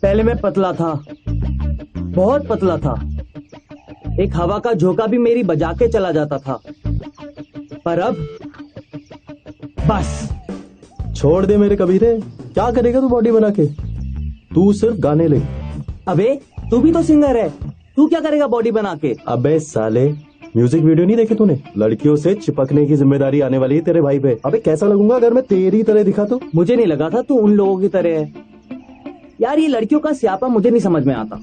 पहले मैं पतला था, बहुत पतला था। एक हवा का झोंका भी मेरी बजा के चला जाता था। पर अब बस। छोड़ दे मेरे कबीरे, क्या करेगा तू बॉडी बना के? तू सिर्फ गाने ले। अबे तू भी तो सिंगर है, तू क्या करेगा बॉडी बना के? अबे साले, म्यूजिक वीडियो नहीं देखे तूने? लड़कियों से चिपकने की जिम्मेदारी आने वाली है तेरे भाई पे। अबे कैसा लगूंगा अगर मैं तेरी तरह दिखा तो? मुझे नहीं लगा था तू उन लोगों की तरह है। यार ये लड़कियों का स्यापा मुझे नहीं समझ में आता।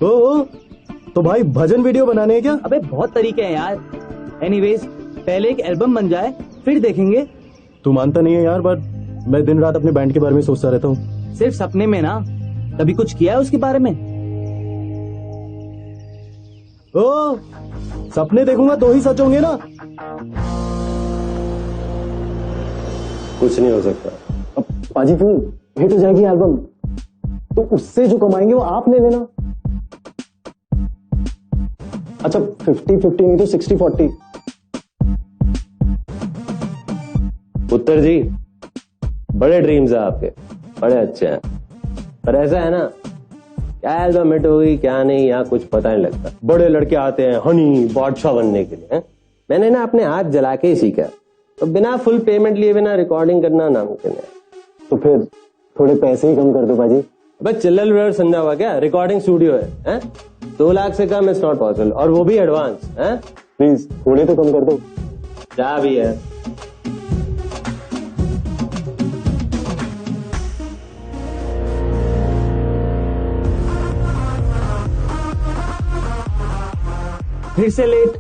ओ, तो भाई भजन वीडियो बनाने हैं क्या? अबे बहुत तरीके हैं यार। एनीवेज पहले एक एल्बम बन जाए फिर देखेंगे। तू मानता नहीं है यार, बट मैं दिन रात अपने बैंड के बारे में सोचता रहता हूँ। सिर्फ सपने में ना, कभी कुछ किया है उसके बारे में? ओ, सपने देखूंगा तो ही सच होंगे ना। कुछ नहीं हो सकता। अब पाजी क्यों हिट हो जाएगी एल्बम, तो उससे जो कमाएंगे वो आप ले लेना। अच्छा 50-50 नहीं तो 60-40। उत्तर जी, बड़े ड्रीम्स है आपके, बड़े अच्छे हैं, पर ऐसा है ना, क्या एल्बम हिट होगी क्या नहीं, यहाँ कुछ पता नहीं लगता। बड़े लड़के आते हैं हनी बादशाह बनने के लिए हैं? मैंने ना अपने हाथ जला के ही सीखा, तो बिना फुल पेमेंट लिए बिना रिकॉर्डिंग करना नामुमकिन है। तो फिर थोड़े पैसे ही कम कर दो पाजी। बस चिल्लर विल्लर समझा हुआ क्या? रिकॉर्डिंग स्टूडियो है? 2 लाख से कम इट्स नॉट पॉसिबल, और वो भी एडवांस है। प्लीज थोड़े तो कम कर दो। क्या भी है। फिर से लेट।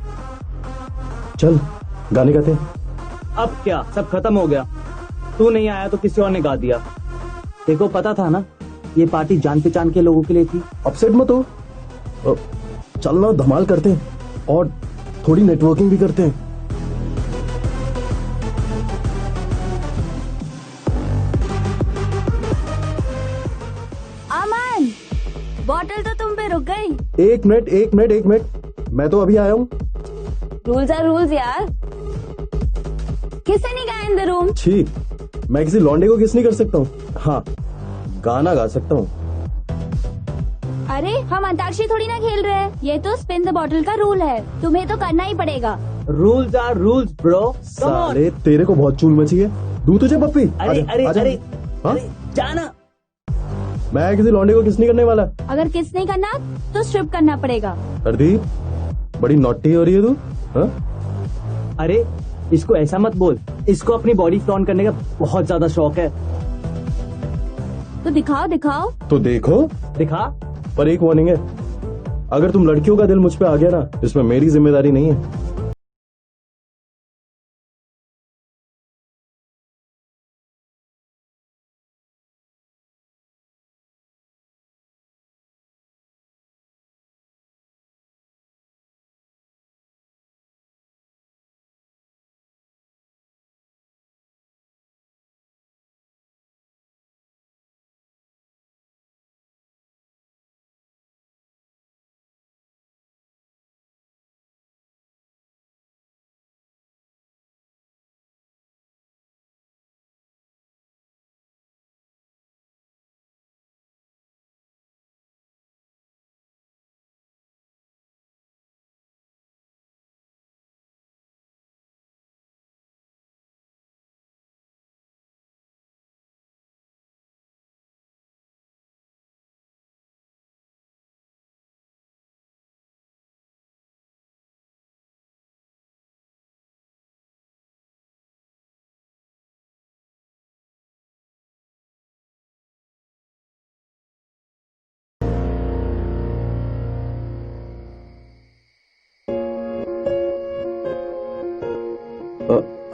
चल गाने गाते हैं। अब क्या सब खत्म हो गया? तू नहीं आया तो किसी और ने गा दिया। देखो पता था ना ये पार्टी जान पहचान के लोगों के लिए थी। अपसेट मत हो। चल ना धमाल करते हैं और थोड़ी नेटवर्किंग भी करते हैं। अमन, बॉटल तो तुम पे रुक गई। एक मिनट, मैं तो अभी आया हूँ। रूल्स आर रूल्स यार। किसे नहीं गया इन द रूम? छी, मैं किसी लौंडे को किस नहीं कर सकता हूँ। हाँ, गाना गा सकता हूँ। अरे हम अंताक्षरी थोड़ी ना खेल रहे हैं, ये तो स्पिन द बॉटल का रूल है, तुम्हें तो करना ही पड़ेगा। Rules are rules bro. साले तेरे को बहुत चूल मची है। दूं तुझे पप्पी? अरे अरे आजा। अरे हाँ? अरे जाना। मैं किसी लौंडे को किस नहीं करने वाला। अगर किस नहीं करना तो स्ट्रिप करना पड़ेगा। हरदीप, बड़ी नॉटी हो रही है तू। हाँ? अरे इसको ऐसा मत बोल, इसको अपनी बॉडी फ्लॉन्ट करने का बहुत ज्यादा शौक है। तो दिखाओ दिखाओ। तो देखो, दिखा। पर एक वार्निंग है, अगर तुम लड़कियों का दिल मुझ पे आ गया ना, इसमें मेरी जिम्मेदारी नहीं है।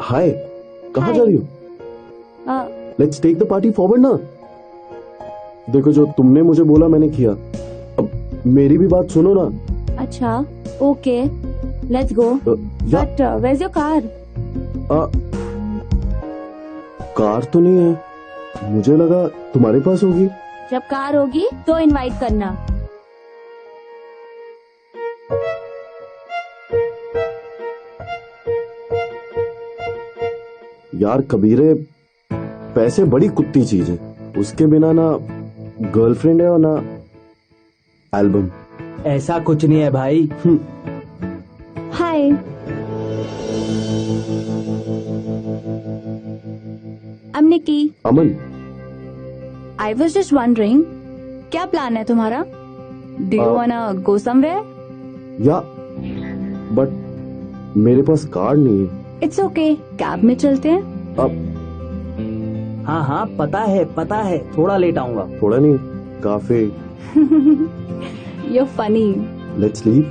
हाय, कहाँ जा रही हो? Let's take the party forward ना। देखो जो तुमने मुझे बोला मैंने किया, अब मेरी भी बात सुनो ना। अच्छा okay, let's go. But where is your car? Car तो नहीं है, मुझे लगा तुम्हारे पास होगी। जब कार होगी तो इनवाइट करना। यार कबीरे, पैसे बड़ी कुत्ती चीज है, उसके बिना ना गर्लफ्रेंड है और ना एल्बम। ऐसा कुछ नहीं है भाई। हाय, I'm Nikki. Aman, I was just wondering, क्या प्लान है तुम्हारा? Do you wanna go somewhere? या बट मेरे पास कार्ड नहीं है। It's okay. कैब में चलते हैं. अब हाँ हाँ पता है, थोड़ा लेट आऊंगा। थोड़ा नहीं, काफी। You're funny. Let's leave.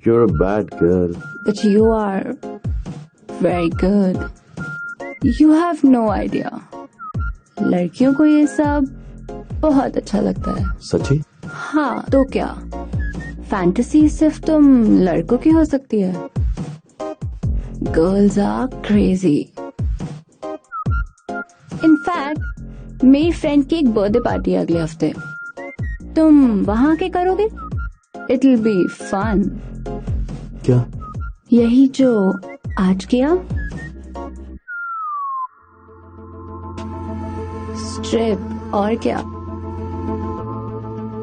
You're a bad girl. But you are very good. You have no idea. लड़कियों को ये सब बहुत अच्छा लगता है। सच्ची? हाँ तो क्या, फैंटेसी सिर्फ तुम लड़कों की हो सकती है। Girls are crazy. इनफैक्ट मेरी फ्रेंड की एक बर्थडे पार्टी है अगले हफ्ते, तुम वहां के करोगे? It will be fun. क्या? यही जो आज किया, स्ट्रिप। और क्या,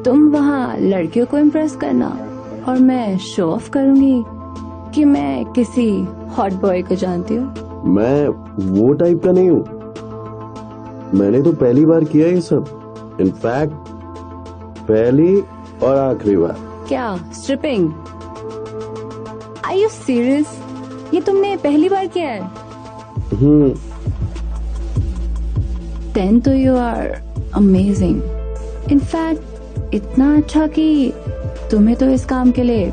तुम वहाँ लड़कियों को इम्प्रेस करना और मैं शो ऑफ करूंगी कि मैं किसी हॉट बॉय को जानती हूँ। मैं वो टाइप का नहीं हूँ। मैंने तो पहली बार किया ये सब। इनफैक्ट पहली और आखिरी बार। क्या, स्ट्रिपिंग? Are you serious? ये तुमने पहली बार किया है? देन तो यू आर अमेजिंग। इनफैक्ट इतना अच्छा कि तुम्हें तो इस काम के लिए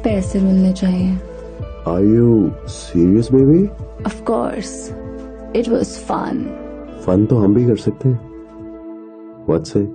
पैसे मिलने चाहिए। Are you serious, baby? Of course, it was fun. Fun तो हम भी कर सकते हैं। What say?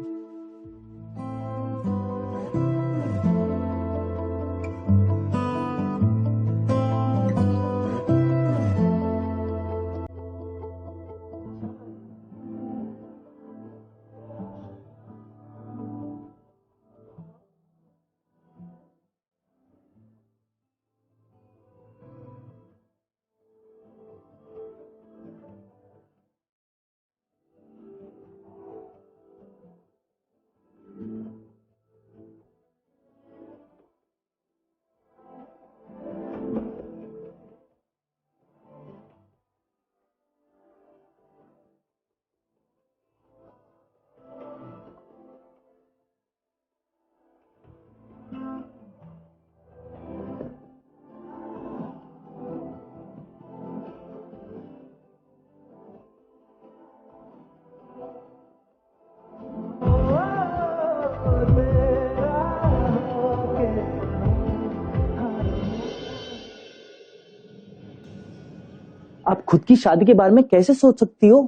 आप खुद की शादी के बारे में कैसे सोच सकती हो,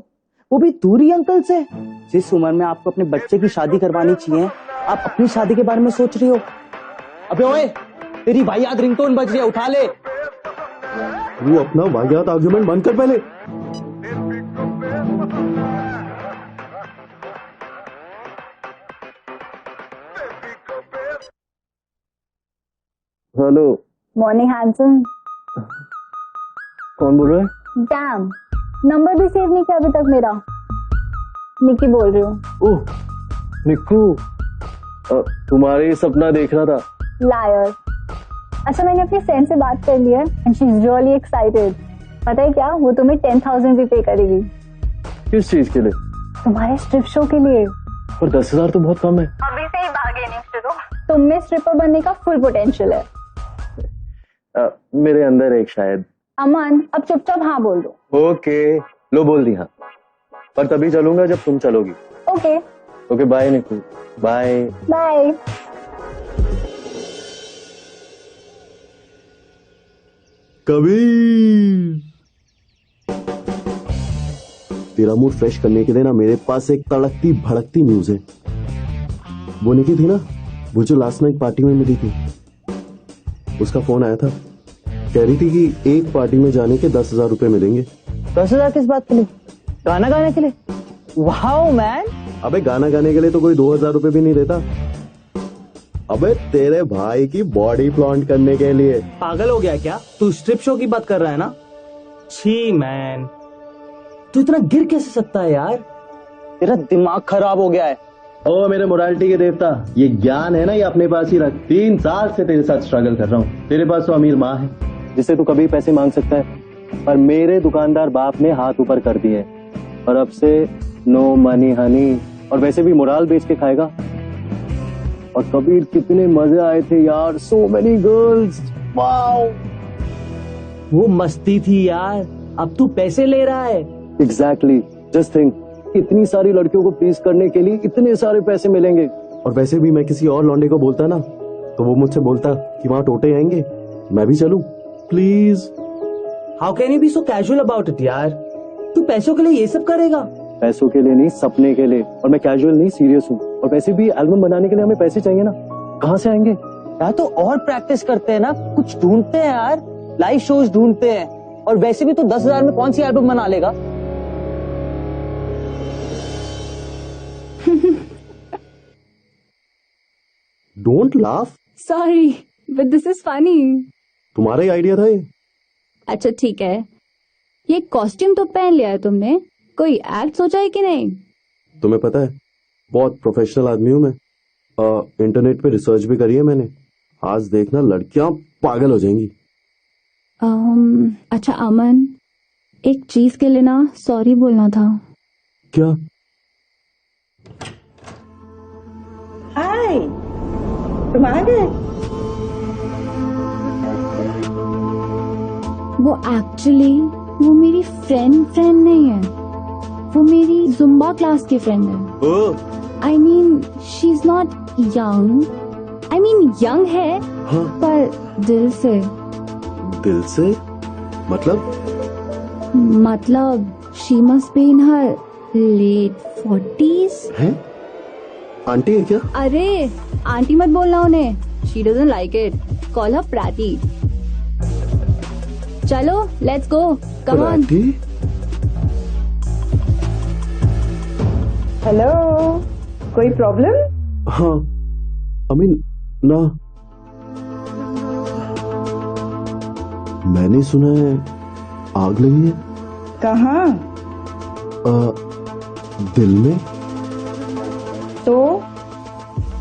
वो भी दूरी अंकल से? जिस उम्र में आपको अपने बच्चे की शादी करवानी चाहिए, आप अपनी शादी के बारे में सोच रही हो। अबे ओए, तेरी वाहियात रिंगटोन बज रही है, उठा ले। वो अपना वाहियात आर्गुमेंट बंद कर पहले। हेलो। Morning handsome. कौन बोल रहा है? डैम, नंबर भी सेव नहीं किया अभी तक मेरा। निकी बोल रही हूँ। ओह निक्कू, तुम्हारे सपना देख रहा था। लायर। अच्छा, मैंने अपनी फ्रेंड से बात कर ली है and she is really excited. पता है क्या, वो तुम्हें 10,000 भी पे करेगी। किस चीज के लिए? तुम्हारे स्ट्रिप शो के लिए। पर 10,000 तो बहुत कम है। अभी से ही बार्गेनिंग शुरू। तुम में स्ट्रिपर बनने का फुल पोटेंशियल है। मेरे अंदर एक शायद। अमन, अब चुपचाप हाँ बोल दो। ओके, लो बोल दी हाँ, पर तभी चलूंगा जब तुम चलोगी। Okay okay, bye Nikku. Bye bye. Kabir, तेरा मूड फ्रेश करने के लिए ना मेरे पास एक तड़कती भड़कती न्यूज है। वो निकी थी ना, वो जो लास्ट नाइट पार्टी में मिली थी, उसका फोन आया था। कह रही थी कि एक पार्टी में जाने के 10,000 रुपए मिलेंगे। 10,000 किस बात के लिए? गाना गाने के लिए? Wow man. अबे गाना गाने के लिए तो कोई 2,000 रुपए भी नहीं देता। अबे तेरे भाई की बॉडी फ्लॉन्ट करने के लिए। पागल हो गया क्या तू? स्ट्रिप शो की बात कर रहा है ना? छी मैन, तू इतना गिर कैसे सकता है यार? तेरा दिमाग खराब हो गया है। ओ मेरे मोरालिटी के देवता, ये ज्ञान है ना, ये अपने पास ही रख। 3 साल से तेरे साथ स्ट्रगल कर रहा हूँ। तेरे पास तो अमीर माँ है जिससे तू कभी पैसे मांग सकता है, पर मेरे दुकानदार बाप ने हाथ ऊपर कर दिए, और अब से नो मनी हनी। और वैसे भी मोराल बेच के खाएगा। और कबीर कितने मजे आए थे यार, सो मेनी गर्ल्स, वाओ। वो मस्ती थी यार, अब तू पैसे ले रहा है। एग्जैक्टली, जस्ट थिंक, इतनी सारी लड़कियों को प्लीज करने के लिए इतने सारे पैसे मिलेंगे। और वैसे भी मैं किसी और लौंडे को बोलता ना, तो वो मुझसे बोलता कि वहां टोटे आएंगे, मैं भी चलूं please. How can you be so casual about it यार? तू पैसों के लिए ये सब करेगा? पैसों के लिए नहीं, सपने के लिए। और मैं कैजुअल नहीं, सीरियस हूँ। और वैसे भी एल्बम बनाने के लिए हमें पैसे चाहिए ना, कहाँ से आएंगे यार? तो और प्रैक्टिस करते हैं ना, कुछ ढूंढते हैं यार, लाइव शोज ढूंढते हैं। और वैसे भी तो 10,000 में कौन सी एल्बम बना लेगा? Don't laugh. Sorry but this is funny. तुम्हारा ही आइडिया था ये? अच्छा ठीक है, ये कॉस्ट्यूम तो पहन लिया है तुमने, कोई एक्ट सोचा है कि नहीं? तुम्हें पता है, बहुत प्रोफेशनल आदमी हूँ मैं। इंटरनेट पे रिसर्च भी करी है मैंने। आज देखना लड़कियां पागल हो जाएंगी। अच्छा अमन, एक चीज के लिए ना सॉरी बोलना था। क्या? हाय, तुम आ गए? वो एक्चुअली वो मेरी फ्रेंड नहीं है, वो मेरी जुम्बा क्लास की फ्रेंड है। I mean she is not young, I mean young है हाँ। पर दिल से। दिल से मतलब she must be in her late 40s। है? आंटी है क्या? अरे आंटी मत बोलना उन्हें, she doesn't like it, call her Prati. चलो let's go, come on. Prati? Hello, कोई प्रॉब्लम? हाँ, आई मीन ना, मैंने सुना है आग लगी है। कहाँ? दिल में। तो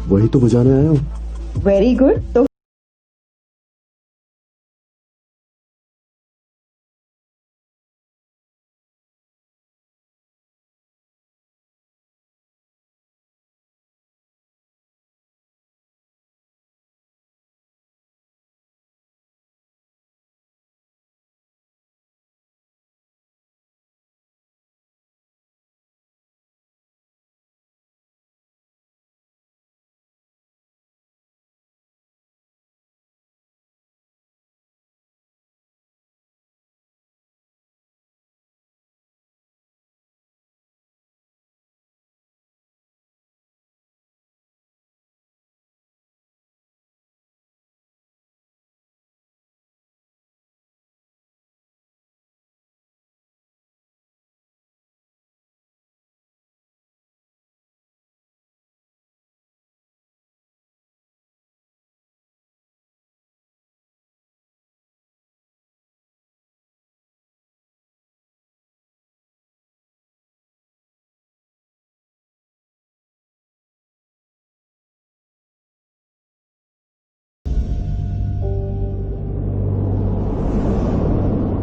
वही तो बुझाने आया हूँ। Very good. तो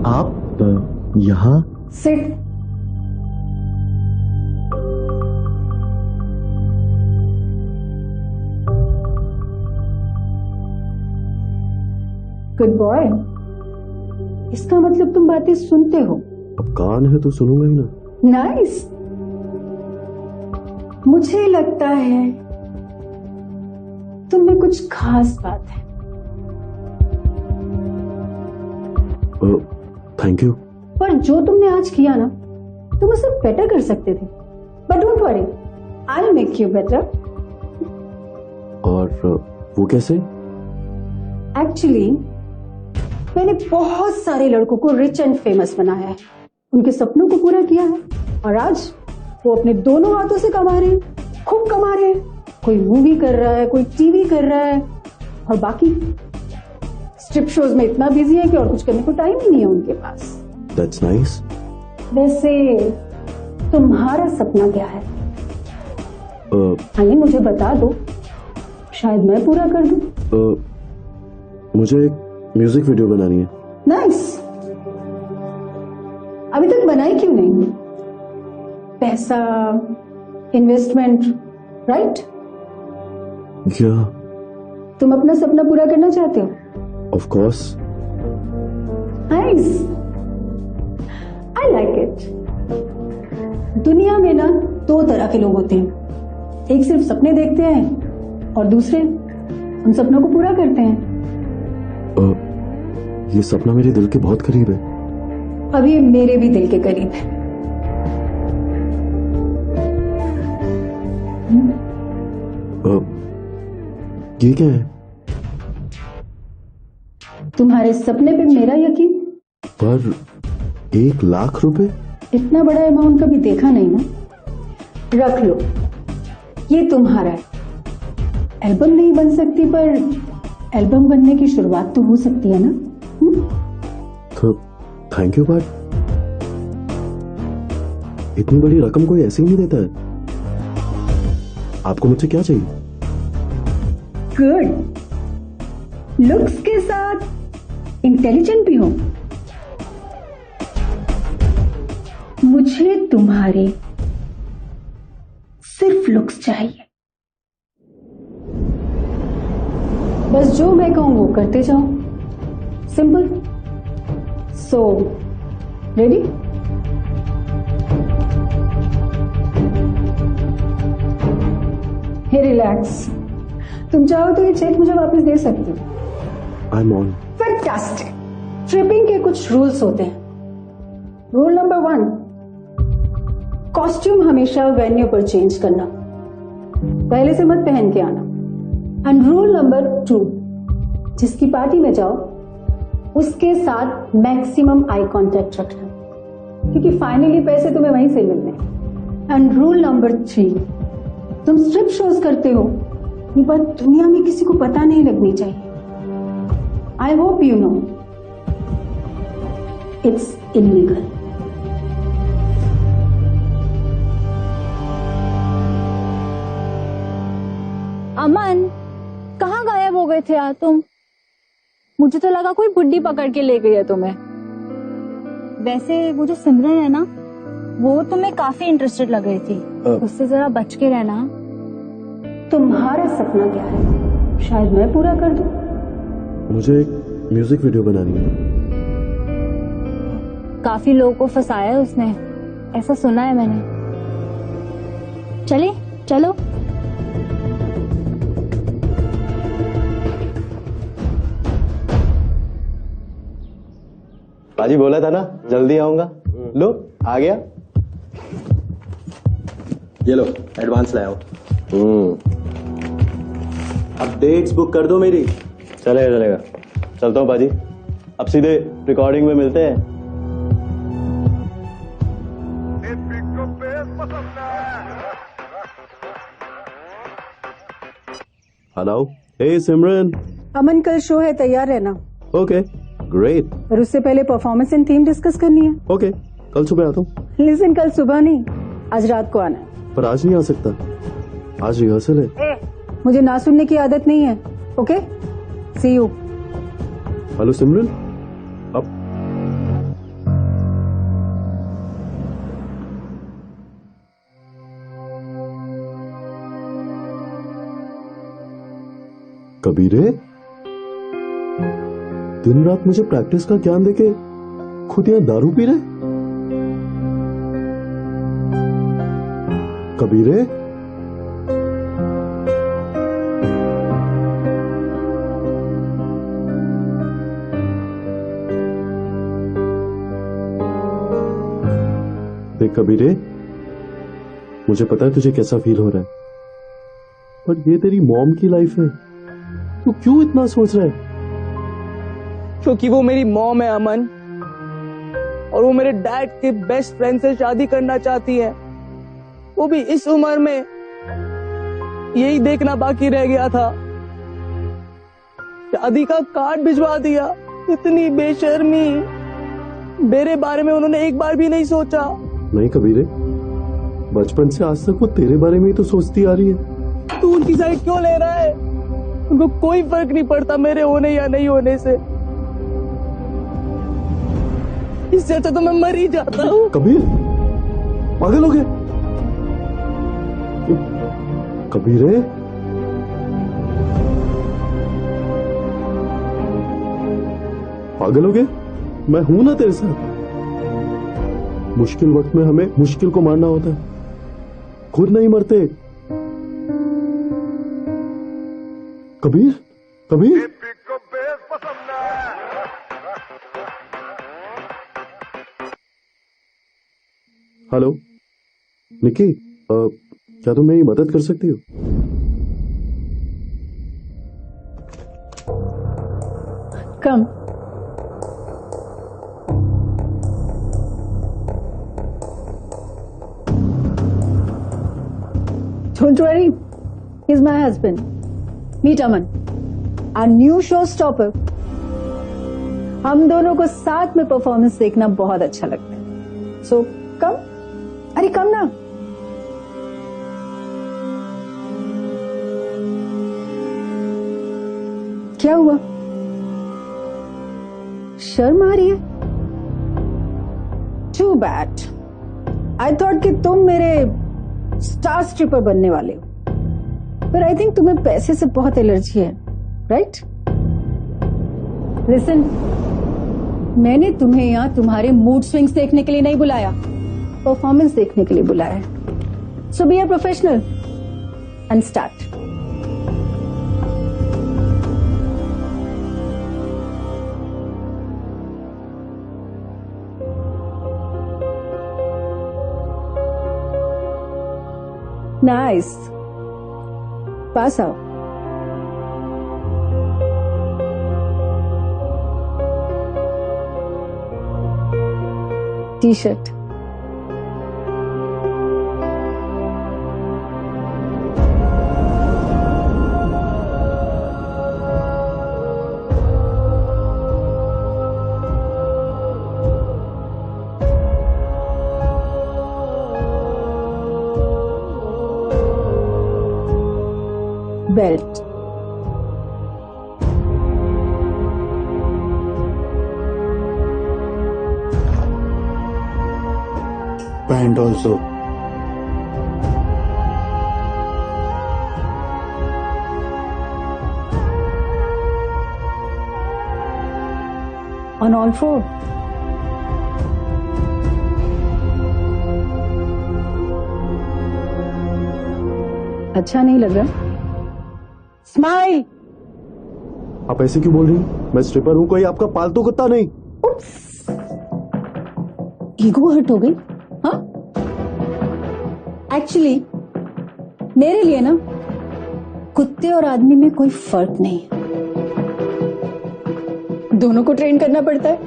आप यहाँ? सिट। गुड बॉय, इसका मतलब तुम बातें सुनते हो। अब कान है तो सुनूंगा ही ना। नाइस। मुझे लगता है तुम में कुछ खास बात है। Thank you. पर जो तुमने आज किया ना, तुम उसे बेटर कर सकते थे। But don't worry, I will make you better. और वो कैसे? एक्चुअली मैंने बहुत सारे लड़कों को रिच एंड फेमस बनाया है, उनके सपनों को पूरा किया है, और आज वो अपने दोनों हाथों से कमा रहे हैं, खूब कमा रहे हैं। कोई मूवी कर रहा है, कोई टीवी कर रहा है, और बाकी स्ट्रिप शोज में इतना बिजी है कि और कुछ करने को टाइम ही नहीं है उनके पास। That's nice. वैसे तुम्हारा सपना क्या है? आइए मुझे बता दो, शायद मैं पूरा कर दूं। मुझे एक म्यूजिक वीडियो बनानी है। नाइस। अभी तक बनाई क्यों नहीं? पैसा, इन्वेस्टमेंट, राइट? क्या? तुम अपना सपना पूरा करना चाहते हो? Of course. Nice, I like it. दुनिया में ना दो तरह के लोग होते हैं, एक सिर्फ सपने देखते हैं और दूसरे उन सपनों को पूरा करते हैं। ये सपना मेरे दिल के बहुत करीब है। अब ये मेरे भी दिल के करीब है। ये क्या है? तुम्हारे सपने पे मेरा यकीन? पर 1 लाख रुपए? इतना बड़ा अमाउंट कभी देखा नहीं ना। रख लो, ये तुम्हारा है। एल्बम नहीं बन सकती पर एल्बम बनने की शुरुआत तो हो सकती है ना। तो थैंक यू, बट इतनी बड़ी रकम कोई ऐसे ही नहीं देता है। आपको मुझसे क्या चाहिए? गुड। लुक्स के साथ इंटेलिजेंट भी हो। मुझे तुम्हारे सिर्फ लुक्स चाहिए। बस जो मैं कहूं वो करते जाओ। Simple. So ready? Hey relax. तुम चाहो तो ये चेक मुझे वापस दे सकती हो। I am on. Fantastic. Tripping के कुछ रूल्स होते हैं। रूल नंबर 1, कॉस्ट्यूम हमेशा वेन्यू पर चेंज करना, पहले से मत पहन के आना। एंड रूल नंबर 2, जिसकी पार्टी में जाओ उसके साथ मैक्सिमम आई कांटेक्ट रखना, क्योंकि फाइनली पैसे तुम्हें वहीं से मिलने। एंड रूल नंबर 3, तुम स्ट्रिप शोज करते हो, ये बात दुनिया में किसी को पता नहीं लगनी चाहिए। I hope you know it's illegal. Aman, कहाँ गायब हो गए थे यार तुम? मुझे तो लगा कोई बुड्ढी पकड़ के ले गई है तुम्हें। वैसे वो जो सिमरन है ना, वो तुम्हें काफी इंटरेस्टेड लग रही थी। उससे जरा बच के रहना। तुम्हारा सपना क्या है? शायद मैं पूरा कर दूं। मुझे एक म्यूजिक वीडियो बनानी है। काफी लोगों को फंसाया है उसने, ऐसा सुना है मैंने। चले चलो। बाजी बोला था ना जल्दी आऊंगा। लो आ गया। ये लो एडवांस लाया हो। अब डेट्स बुक कर दो मेरी। चलेगा चलेगा, चलता हूँ बाजी। अब सीधे रिकॉर्डिंग में मिलते हैं। हेलो। हे सिमरन। अमन, कल शो है, तैयार रहना। Okay great. पर उससे पहले परफॉर्मेंस एंड थीम डिस्कस करनी है। ओके, कल सुबह आता हूँ। लिसन, कल सुबह नहीं, आज रात को आना है। पर आज नहीं आ सकता, आज रिहर्सल है। मुझे ना सुनने की आदत नहीं है। Okay, see you. Hello Simran. अब कबीरे, दिन रात मुझे प्रैक्टिस का ज्ञान देके खुद यहां दारू पी रहे। कबीरे, देख कबीरे, मुझे पता है तुझे कैसा फील हो रहा है, पर ये तेरी मॉम की लाइफ है। तू क्यों इतना सोच रहा है? क्योंकि वो मेरी मॉम है अमन, और वो मेरे डैड के बेस्ट फ्रेंड से शादी करना चाहती है। वो भी इस उम्र में। यही देखना बाकी रह गया था। शादी का कार्ड भिजवा दिया। इतनी बेशर्मी। मेरे बारे में उन्होंने एक बार भी नहीं सोचा। नहीं कबीरे, बचपन से आज तक वो तेरे बारे में ही तो सोचती आ रही है। तू उनकी साइड क्यों ले रहा है? उनको कोई फर्क नहीं पड़ता मेरे होने या नहीं होने से। इससे अच्छा तो मैं मर ही जाता हूँ। कबीर, पागल हो गए? कबीरे, पागल हो गए? मैं हूं ना तेरे साथ। मुश्किल वक्त में हमें मुश्किल को मारना होता है, खुद नहीं मरते। कबीर, कबीर, हेलो निकी, क्या तुम मेरी मदद कर सकती हो? कम। Don't worry, he's my husband. Meet Aman, our new showstopper. हम दोनों को साथ में परफॉर्मेंस देखना बहुत अच्छा लगता है। So come, अरे कम ना। क्या हुआ? शर्म आ रही है? Too bad. I thought कि तुम मेरे स्टार स्ट्रिपर बनने वाले हो, पर आई थिंक तुम्हें पैसे से बहुत एलर्जी है, राइट? लिसन, मैंने तुम्हें यहां तुम्हारे मूड स्विंग्स देखने के लिए नहीं बुलाया, परफॉर्मेंस देखने के लिए बुलाया है। So be a professional and start. Nice, पास आओ। T shirt. Belt. Pant also. On all four. अच्छा नहीं लग रहा? स्माइल। आप ऐसे क्यों बोल रही हैं? मैं स्ट्रिपर हूं, कोई आपका पालतू कुत्ता नहीं। ईगो हर्ट हो गई? हाँ, एक्चुअली मेरे लिए ना कुत्ते और आदमी में कोई फर्क नहीं है, दोनों को ट्रेन करना पड़ता है।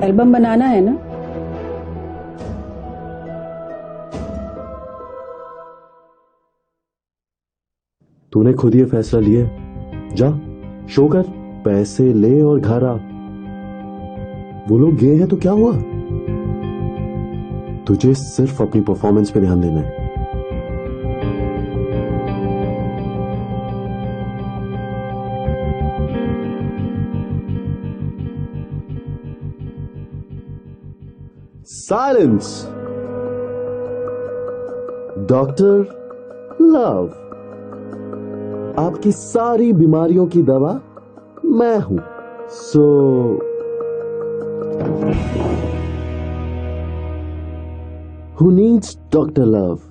एल्बम बनाना है ना? तूने खुद ये फैसला लिया, जा शो कर, पैसे ले और घर आ। वो लोग गए हैं तो क्या हुआ? तुझे सिर्फ अपनी परफॉर्मेंस पे ध्यान देना है। साइलेंस। डॉक्टर लव, आपकी सारी बीमारियों की दवा मैं हूं। सो who needs Dr. Love?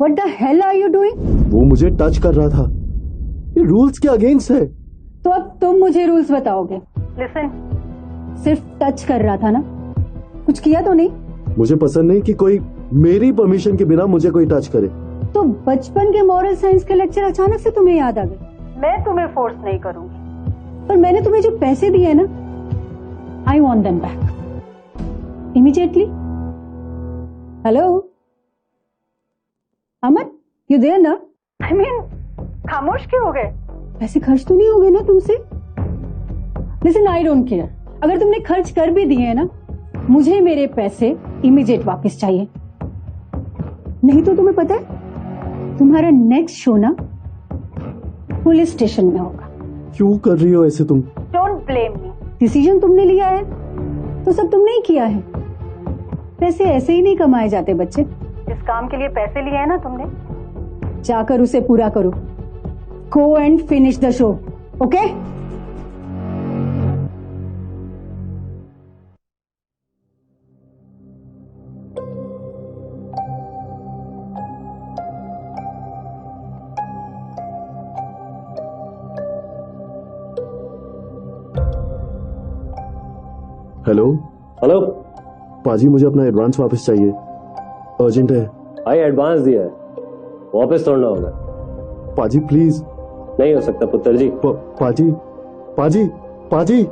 What the hell are you doing? वो मुझे टच कर रहा था। ये रूल्स के अगेंस्ट है। तो अब तुम मुझे रूल्स बताओगे। लिसन, सिर्फ टच कर रहा था ना, कुछ किया तो नहीं? मुझे पसंद नहीं कि कोई मेरी परमिशन के बिना मुझे कोई टच करे। तो बचपन के मॉरल साइंस के लेक्चर अचानक से तुम्हें याद आ गए। मैं तुम्हें फोर्स नहीं करूंगी, पर मैंने तुम्हें जो पैसे दिए ना, I want them back immediately. Hello Aman, you there ना? आई मीन खामोश क्यों हो गए? पैसे खर्च तो नहीं हो गए ना तुमसे? लिसन, आई डोंट केयर, अगर तुमने खर्च कर भी दिए हैं ना, मुझे मेरे पैसे इमीडिएट वापस चाहिए। नहीं तो तुम्हें पता है तुम्हारा नेक्स्ट शो ना पुलिस स्टेशन में होगा। क्यों कर रही हो ऐसे तुम? डोंट ब्लेम मी, डिसीजन तुमने लिया है तो सब तुमने ही किया है। पैसे ऐसे ही नहीं कमाए जाते बच्चे। इस काम के लिए पैसे लिए हैं ना तुमने, जाकर उसे पूरा करो। Go and finish the show, okay? Hello hello पाजी, मुझे अपना एडवांस वापस चाहिए, अर्जेंट है। भाई एडवांस दिया है, वापस तोड़ना होगा। पाजी प्लीज। नहीं हो सकता पुत्र जी। पाजी पाजी पाजी।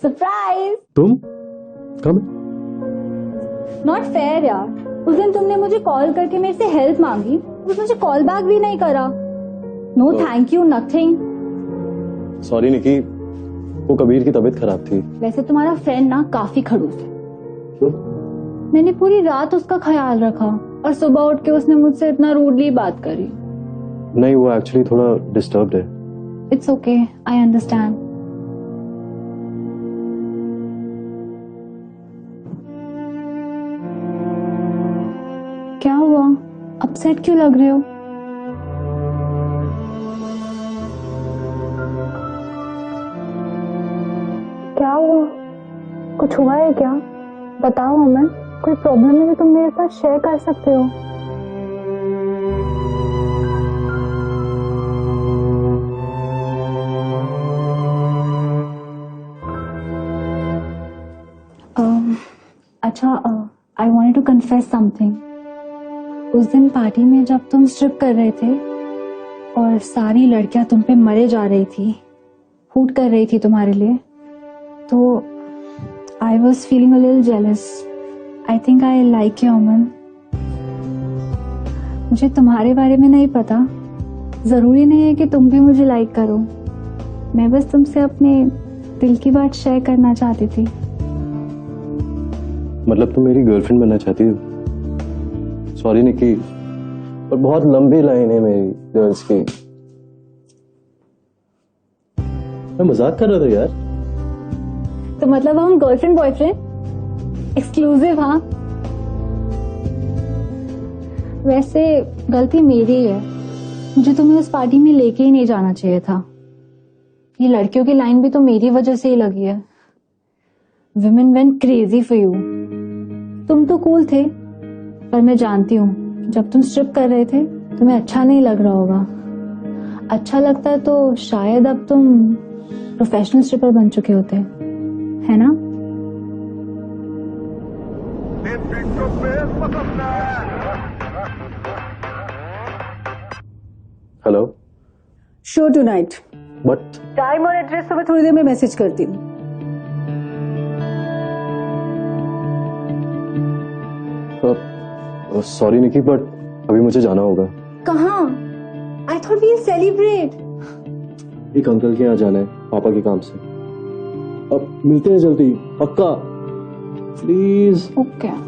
सरप्राइज। तुम कम? नॉट फेयर यार, उस दिन तुमने मुझे कॉल करके मेरे से हेल्प मांगी, उसने मुझे कॉल बैक भी नहीं करा। No thank you, nothing. Sorry Nikki, वो कबीर की तबीयत खराब थी। वैसे तुम्हारा फ्रेंड ना काफी खड़ूस है। क्यों? मैंने पूरी रात उसका ख्याल रखा और सुबह उठ के उसने मुझसे इतना रूडली बात करी। नहीं, वो एक्चुअली थोड़ा डिस्टर्ब्ड है। It's okay, I understand. क्या हुआ? अपसेट क्यों लग रहे हो? क्या हुआ? कुछ हुआ है क्या? बताओ अमन, कोई प्रॉब्लम है तो तुम मेरे साथ शेयर कर सकते हो। अच्छा, I wanted to confess something. उस दिन पार्टी में जब तुम स्ट्रिप कर रहे थे और सारी लड़कियां तुम पे मरे जा रही थी, हूट कर रही थी तुम्हारे लिए, तो I was feeling a little jealous. I think I like you Aman. मुझे तुम्हारे बारे में नहीं पता, जरूरी नहीं है कि तुम भी मुझे लाइक करो। मैं बस तुमसे अपने दिल की बात शेयर करना चाहती थी। मतलब तुम मेरी गर्लफ्रेंड बनना चाहती हो? सॉरी निकी, पर बहुत लंबी लाइन है मेरी गर्ल्स की। मैं मजाक कर रहा था यार। तो मतलब हम गर्लफ्रेंड बॉयफ्रेंड एक्सक्लूसिव? हाँ, वैसे गलती मेरी है, मुझे तुम्हें उस पार्टी में लेके ही नहीं जाना चाहिए था। ये लड़कियों की लाइन भी तो मेरी वजह से ही लगी है। Women went crazy for you। तुम तो कूल थे, पर मैं जानती हूँ जब तुम स्ट्रिप कर रहे थे तुम्हें अच्छा नहीं लग रहा होगा। अच्छा लगता तो शायद अब तुम प्रोफेशनल स्ट्रिपर बन चुके होते, है ना? Hello. Show tonight. But time और एड्रेस तो मैं थोड़ी देर में मैसेज करती हूँ। सॉरी निकी, बट अभी मुझे जाना होगा। कहाँ? I thought we'll celebrate. एक अंकल के यहाँ जाना है पापा के काम से। अब मिलते हैं जल्दी, पक्का? प्लीज। ओके।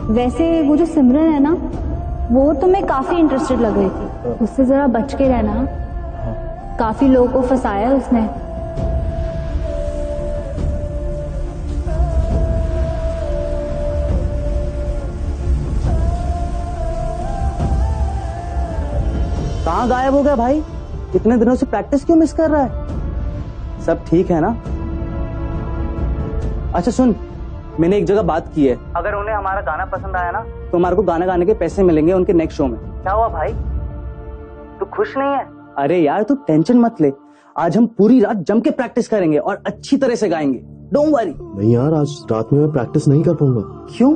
वैसे वो जो सिमरन है ना, वो तुम्हें काफी इंटरेस्टेड लग रही थी। उससे जरा बच के रहना, काफी लोगों को फंसाया है उसने। कहाँ गायब हो गया भाई? इतने दिनों से प्रैक्टिस क्यों मिस कर रहा है? सब ठीक है ना? अच्छा सुन, मैंने एक जगह बात की है, अगर उन्हें हमारा गाना पसंद आया ना तो हमारे को गाना गाने के पैसे मिलेंगे उनके नेक्स्ट शो में। क्या हुआ भाई, तू खुश नहीं है? अरे यार तू टेंशन मत ले, आज हम पूरी रात जम के प्रैक्टिस करेंगे और अच्छी तरह से गाएंगे। Don't worry. नहीं यार, आज रात में मैं प्रैक्टिस नहीं कर पाऊंगा। क्यों?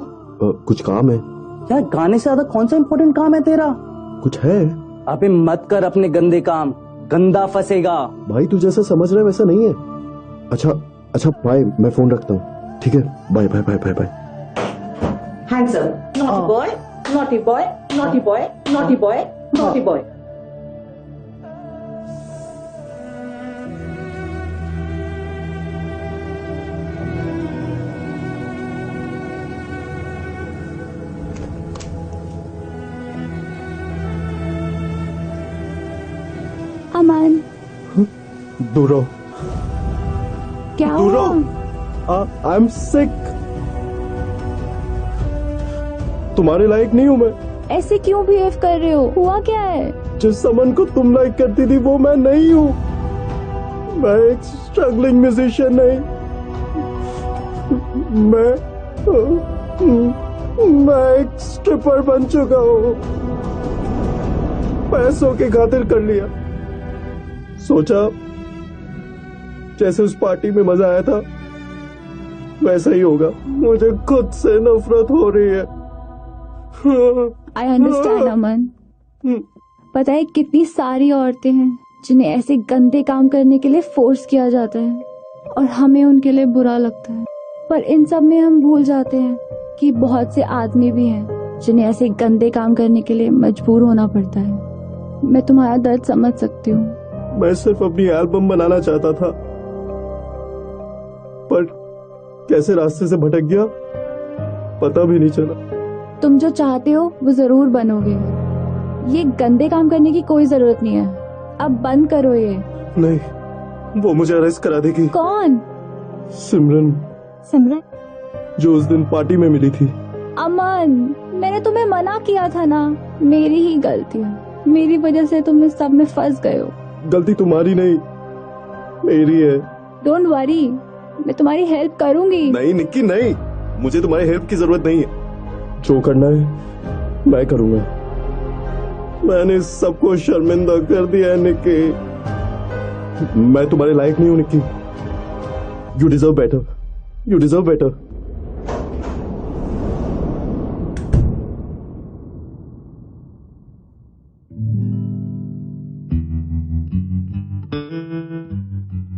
कुछ काम है यार। गाने से ज्यादा कौन सा इम्पोर्टेंट काम है तेरा? कुछ है अबे मत कर अपने गंदे काम, गंदा फंसेगा। भाई, तू जैसा समझ रहा है वैसा नहीं है। अच्छा भाई, मैं फोन रखता हूँ। ठीक है, bye bye bye bye bye. Handsome, naughty boy, naughty boy, naughty boy, naughty boy, naughty boy. अमन, दूर रहो। क्या दूर हुआ? रहो। I am sick. तुम्हारे लायक नहीं हूँ मैं। ऐसे क्यों बिहेव कर रहे हो? हुआ क्या है? जिस समन को तुम लाइक करती थी वो मैं नहीं हूँ। मैं एक स्ट्रगलिंग म्यूजिशियन नहीं। मैं एक स्ट्रिपर बन चुका हूँ। पैसों के खातिर कर लिया। सोचा जैसे उस पार्टी में मजा आया था वैसा ही होगा। मुझे खुद से नफरत हो रही है। आई अंडरस्टैंड अमन। पता है कितनी सारी औरतें हैं जिन्हें ऐसे गंदे काम करने के लिए फोर्स किया जाता है और हमें उनके लिए बुरा लगता है, पर इन सब में हम भूल जाते हैं कि बहुत से आदमी भी हैं जिन्हें ऐसे गंदे काम करने के लिए मजबूर होना पड़ता है। मैं तुम्हारा दर्द समझ सकती हूँ। मैं सिर्फ अपनी एल्बम बनाना चाहता था, पर कैसे रास्ते से भटक गया पता भी नहीं चला। तुम जो चाहते हो वो जरूर बनोगे। ये गंदे काम करने की कोई जरूरत नहीं है। अब बंद करो ये। नहीं, वो मुझे अरेस्ट करा देगी। कौन? सिमरन, सिमरन? जो उस दिन पार्टी में मिली थी। अमन, मैंने तुम्हें मना किया था ना। मेरी ही गलती है। मेरी वजह से तुम इस सब में फंस गए हो। गलती तुम्हारी नहीं मेरी है। डोंट वरी, मैं तुम्हारी हेल्प करूंगी। नहीं निक्की, नहीं, मुझे तुम्हारी हेल्प की जरूरत नहीं है। जो करना है मैं करूंगा। मैंने सबको शर्मिंदा कर दिया है निक्की। मैं तुम्हारे लायक नहीं हूं Nikki. You deserve better, you deserve better.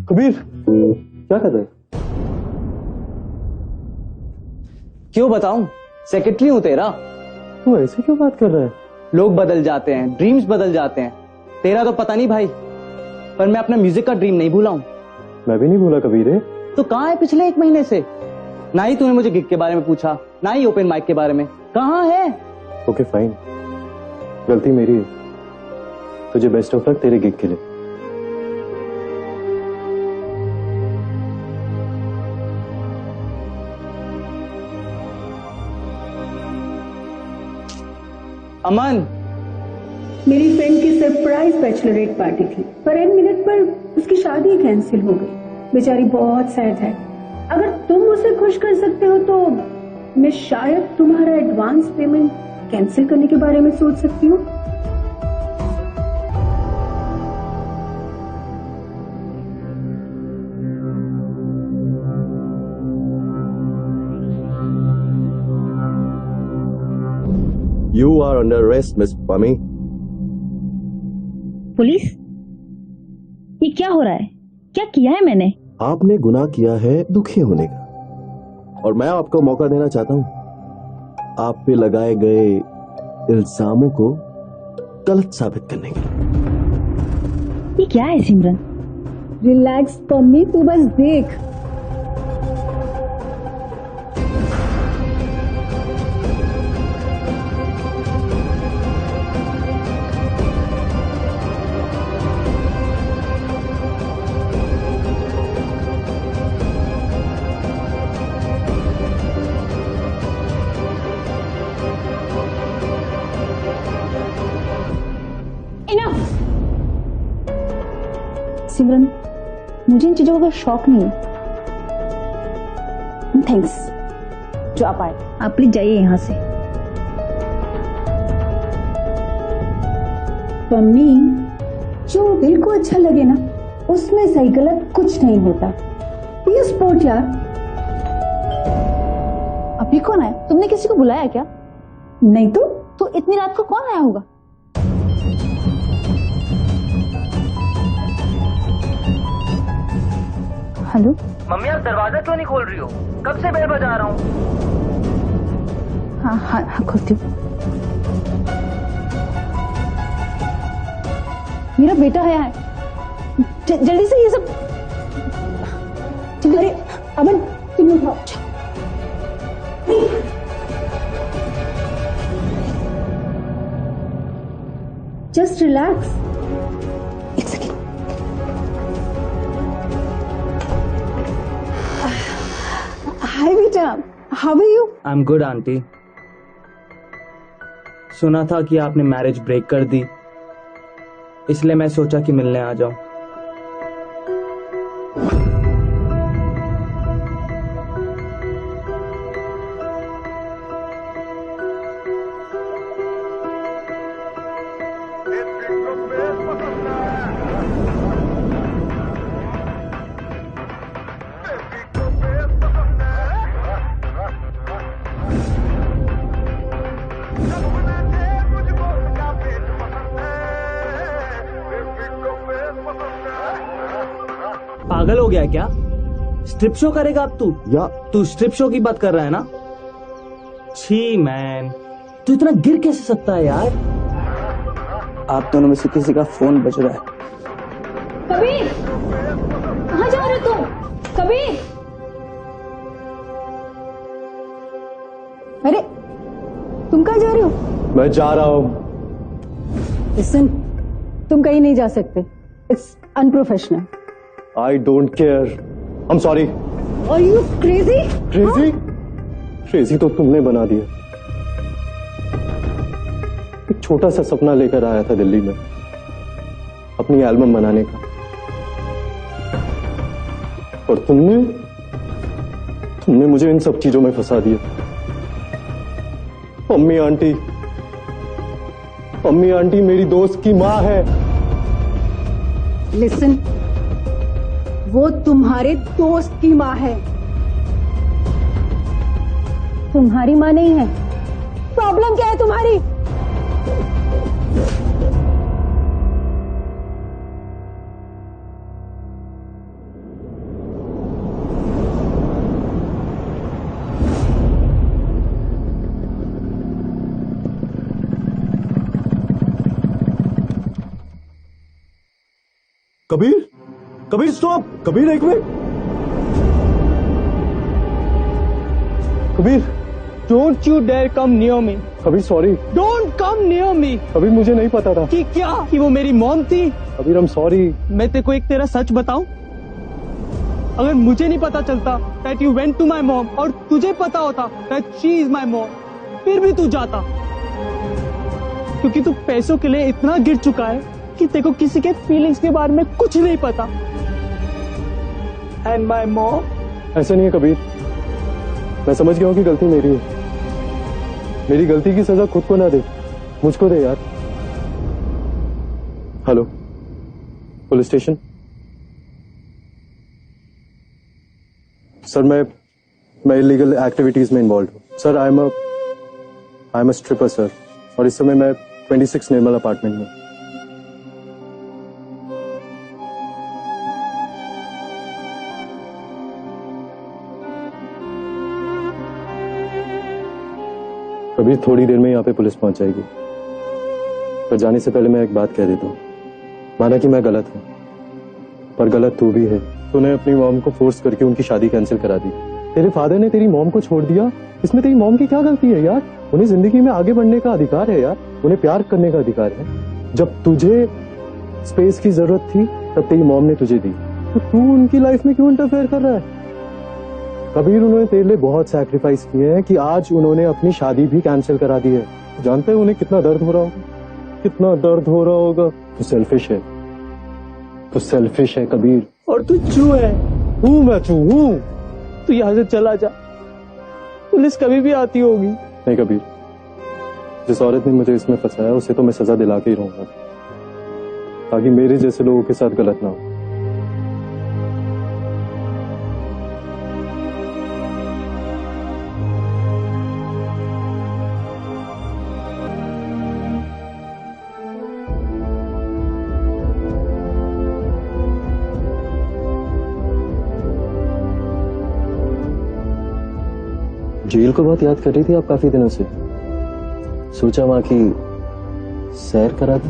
Kabir, क्या कर रहे? क्यों बताऊं? सेक्रेटरी हूं तेरा। तू ऐसे क्यों बात कर रहा है? लोग बदल जाते हैं, ड्रीम्स बदल जाते हैं। तेरा तो पता नहीं भाई, पर मैं अपना म्यूजिक का ड्रीम नहीं भूला हूं। मैं भी नहीं भूला कबीर। तो कहाँ है पिछले 1 महीने से? ना ही तूने मुझे गिग के बारे में पूछा, ना ही ओपन माइक के बारे में। कहाँ है? ओके फाइन, गलती मेरी है। तुझे बेस्ट ऑफ लक तेरे गिग के लिए। अमन, मेरी फ्रेंड की सरप्राइज बैचलरेट पार्टी थी, पर एंड मिनट पर उसकी शादी कैंसिल हो गई। बेचारी बहुत सैड है। अगर तुम उसे खुश कर सकते हो तो मैं शायद तुम्हारा एडवांस पेमेंट कैंसिल करने के बारे में सोच सकती हूँ। You are under arrest, Miss Pami. Police, ये क्या हो रहा है? क्या किया है मैंने? आपने गुनाह किया है दुखी होने का, और मैं आपको मौका देना चाहता हूं आप पे लगाए गए इल्जामों को गलत साबित करने के लिए। ये क्या है सिमरन? रिलैक्स पम्मी, तू बस देख। सिमरन, मुझे इन चीजों का कोई शौक नहीं है। थैंक्स, जो आप आए। आप प्लीज जाइए यहाँ से। पम्मी, जो दिल को अच्छा लगे ना, उसमें सही गलत कुछ नहीं होता। ये स्पोर्ट यार। अभी कौन आया? तुमने किसी को बुलाया क्या? नहीं तो इतनी रात को कौन आया होगा? हेलो मम्मी, आप दरवाजा क्यों नहीं खोल रही हो? कब से बेल बजा रहा हूँ। हाँ हाँ हाँ, खोलती हूँ। मेरा बेटा है यहाँ। जल्दी से ये सब। अरे अमन, तुम उठाओ। Just relax. एक सेकेंड। हाय बेटा, how are you? I am good aunty. सुना था कि आपने मैरिज ब्रेक कर दी, इसलिए मैं सोचा कि मिलने आ जाऊं। पागल हो गया क्या? स्ट्रिप शो करेगा अब तू? या तू स्ट्रिप शो की बात कर रहा है ना? छी मैन, तू इतना गिर कैसे सकता है यार? आप दोनों में से किसी का फोन बज रहा है। कबीर, कहाँ जा रहे हो तुम? कबीर, अरे तुम कहाँ जा रहे हो? मैं जा रहा हूं। लिसन, तुम कहीं नहीं जा सकते। It's unprofessional. I don't care. I am sorry. Are you crazy? Crazy? Crazy तो तुमने बना दिया। एक छोटा सा सपना लेकर आया था दिल्ली में अपनी एल्बम बनाने का, और तुमने मुझे इन सब चीजों में फंसा दिया। अम्मी आंटी मेरी दोस्त की माँ है। लिसन, वो तुम्हारे दोस्त की माँ है, तुम्हारी माँ नहीं है। प्रॉब्लम क्या है तुम्हारी? कबीर स्टॉप। कबीर एक minute. Kabir, don't you dare come near me. Kabir sorry. Don't come near me. Kabir मुझे नहीं पता था कि क्या कि वो मेरी मॉम थी। कबीर आई एम सॉरी। मैं तेरे को एक तेरा सच बताऊं, अगर मुझे नहीं पता चलता that you went to my mom और तुझे पता होता that she is my mom, फिर भी तू जाता। क्योंकि तू पैसों के लिए इतना गिर चुका है कि तेरे को किसी के फीलिंग्स के बारे में कुछ नहीं पता। And my mom. ऐसा नहीं है कबीर, मैं समझ गया हूँ कि गलती मेरी है। मेरी गलती की सजा खुद को ना दे, मुझको दे यार। Hello, police station. सर मैं इलीगल एक्टिविटीज में इन्वॉल्व हूँ sir. I am a stripper sir, और इस समय मैं 26 निर्मल अपार्टमेंट में। कभी थोड़ी देर में यहाँ पे पुलिस पहुंच जाएगी, पर जाने से पहले मैं एक बात कह देता हूँ। माना कि मैं गलत हूँ, पर गलत तू भी है। तूने अपनी मॉम को फोर्स करके उनकी शादी कैंसिल करा दी। तेरे फादर ने तेरी मॉम को छोड़ दिया, इसमें तेरी मॉम की क्या गलती है यार? उन्हें जिंदगी में आगे बढ़ने का अधिकार है यार, उन्हें प्यार करने का अधिकार है। जब तुझे स्पेस की जरूरत थी तब तेरी मॉम ने तुझे दी, तो तू उनकी लाइफ में क्यों इंटरफेयर कर रहा है? कबीर, उन्होंने तेरे लिए बहुत सैक्रिफाइस किए हैं कि आज उन्होंने अपनी शादी भी कैंसिल करा दी है। जानते हैं उन्हें कितना दर्द हो रहा होगा, कितना दर्द हो रहा होगा। तू सेल्फिश है, तू सेल्फिश है कबीर। और तू चू है। हूँ मैं चू हूँ। तू यहाँ से चला जा, पुलिस कभी भी आती होगी। नहीं कबीर, जिस औरत ने मुझे इसमें फंसाया उसे तो मैं सजा दिला के ही रहूंगा, ताकि मेरे जैसे लोगों के साथ गलत ना हो। जेल को बहुत याद कर रही थी आप काफी दिनों से, सोचा वहां की सैर करा दी।